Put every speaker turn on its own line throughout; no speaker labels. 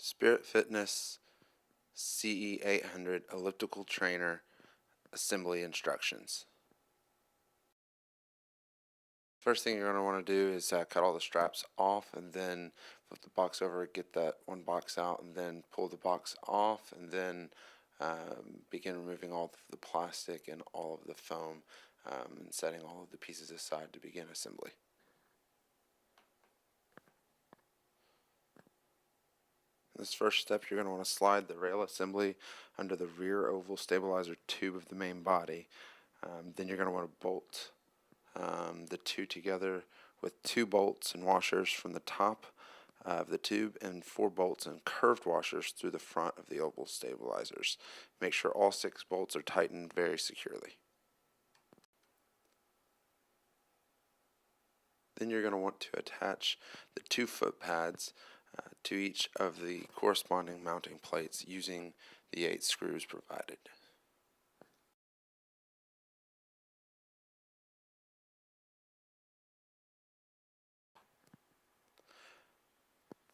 Spirit Fitness CE800 Elliptical Trainer Assembly Instructions. First thing you're going to want to do is cut all the straps off, and then flip the box over, get that one box out, and then pull the box off, and then begin removing all of the plastic and all of the foam, and setting all of the pieces aside to begin assembly. In this first step, you're going to want to slide the rail assembly under the rear oval stabilizer tube of the main body. Then you're going to want to bolt the two together with 2 bolts and washers from the top of the tube and 4 bolts and curved washers through the front of the oval stabilizers. Make sure all 6 bolts are tightened very securely. Then you're going to want to attach the 2 foot pads to each of the corresponding mounting plates using the 8 screws provided.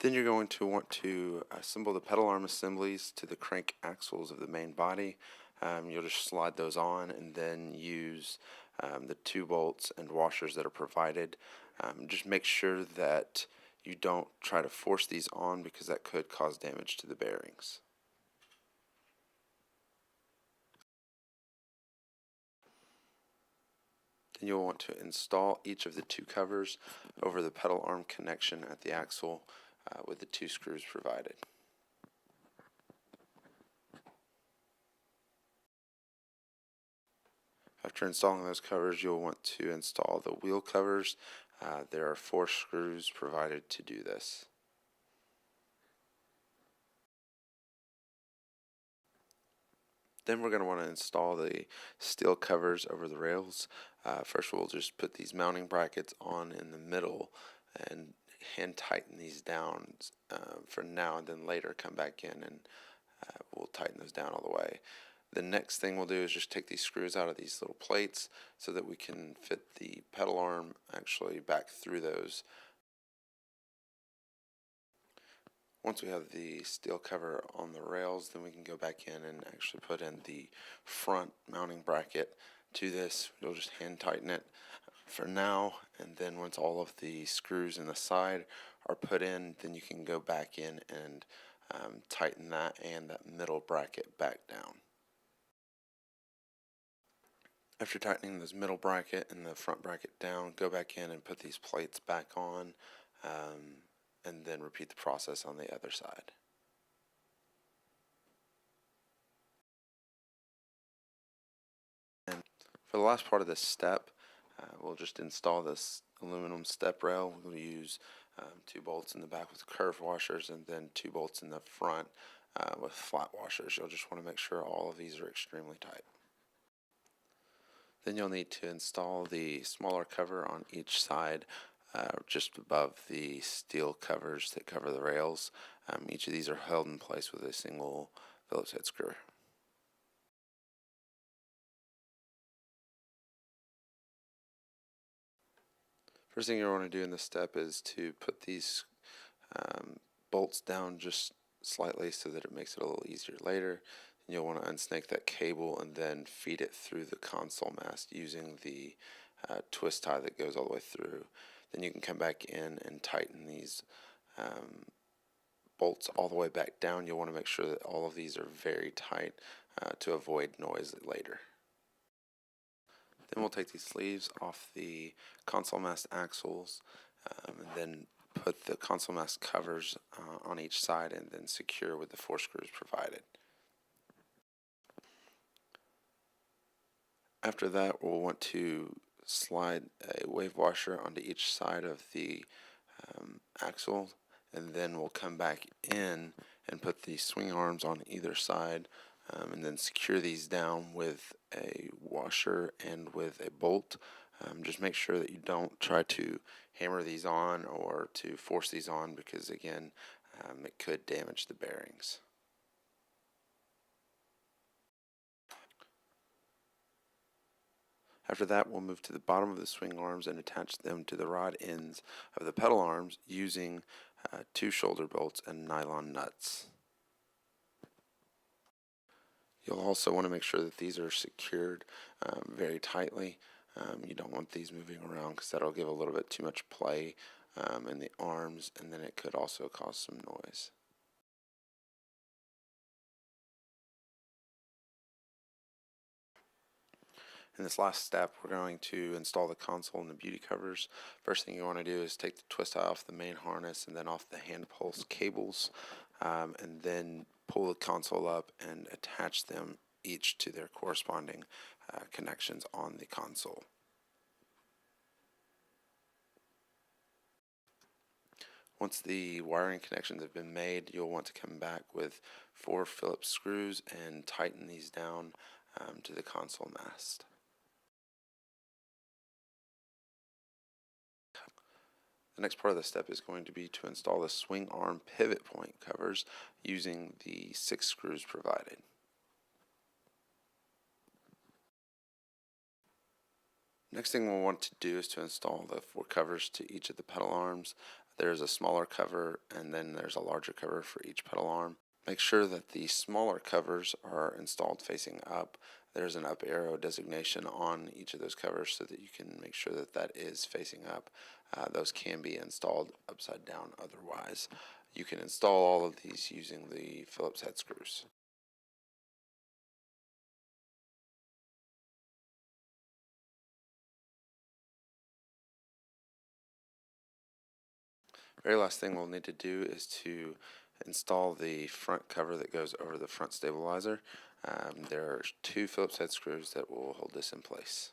Then you're going to want to assemble the pedal arm assemblies to the crank axles of the main body. You'll just slide those on and then use the 2 bolts and washers that are provided. Just make sure that you don't try to force these on, because that could cause damage to the bearings. Then you'll want to install each of the 2 covers over the pedal arm connection at the axle with the 2 screws provided. After installing those covers, you'll want to install the wheel covers. There are 4 screws provided to do this. Then we're going to want to install the steel covers over the rails. First we'll just put these mounting brackets on in the middle and hand tighten these down for now, and then later come back in and we'll tighten those down all the way. The next thing we'll do is just take these screws out of these little plates so that we can fit the pedal arm actually back through those. Once we have the steel cover on the rails, then we can go back in and actually put in the front mounting bracket to this. You'll just hand tighten it for now, and then once all of the screws in the side are put in, then you can go back in and tighten that and that middle bracket back down. After tightening this middle bracket and the front bracket down, go back in and put these plates back on, and then repeat the process on the other side. And for the last part of this step, we'll just install this aluminum step rail. We'll use 2 bolts in the back with curved washers, and then 2 bolts in the front with flat washers. You'll just want to make sure all of these are extremely tight. Then you'll need to install the smaller cover on each side, just above the steel covers that cover the rails. Each of these are held in place with a single Phillips head screw. First thing you want to do in this step is to put these bolts down just slightly so that it makes it a little easier later. And you'll want to unsnake that cable and then feed it through the console mast using the twist tie that goes all the way through. Then you can come back in and tighten these bolts all the way back down. You'll want to make sure that all of these are very tight to avoid noise later. Then we'll take these sleeves off the console mast axles, and then put the console mast covers on each side and then secure with the 4 screws provided. After that, we'll want to slide a wave washer onto each side of the axle, and then we'll come back in and put the swing arms on either side, and then secure these down with a washer and with a bolt. Just make sure that you don't try to hammer these on or to force these on, because again, it could damage the bearings. After that, we'll move to the bottom of the swing arms and attach them to the rod ends of the pedal arms using 2 shoulder bolts, and nylon nuts. You'll also want to make sure that these are secured very tightly. You don't want these moving around because that'll give a little bit too much play in the arms, and then it could also cause some noise. In this last step, we're going to install the console and the beauty covers. First thing you want to do is take the twist tie off the main harness and then off the hand pulse cables, and then pull the console up and attach them each to their corresponding connections on the console. Once the wiring connections have been made, you'll want to come back with 4 Phillips screws and tighten these down to the console mast. The next part of the step is going to be to install the swing arm pivot point covers using the 6 screws provided. Next thing we'll want to do is to install the 4 covers to each of the pedal arms. There's a smaller cover and then there's a larger cover for each pedal arm. Make sure that the smaller covers are installed facing up. There's an up arrow designation on each of those covers so that you can make sure that that is facing up. Those can be installed upside down otherwise. You can install all of these using the Phillips head screws. Very last thing we'll need to do is to install the front cover that goes over the front stabilizer. There are 2 Phillips head screws that will hold this in place.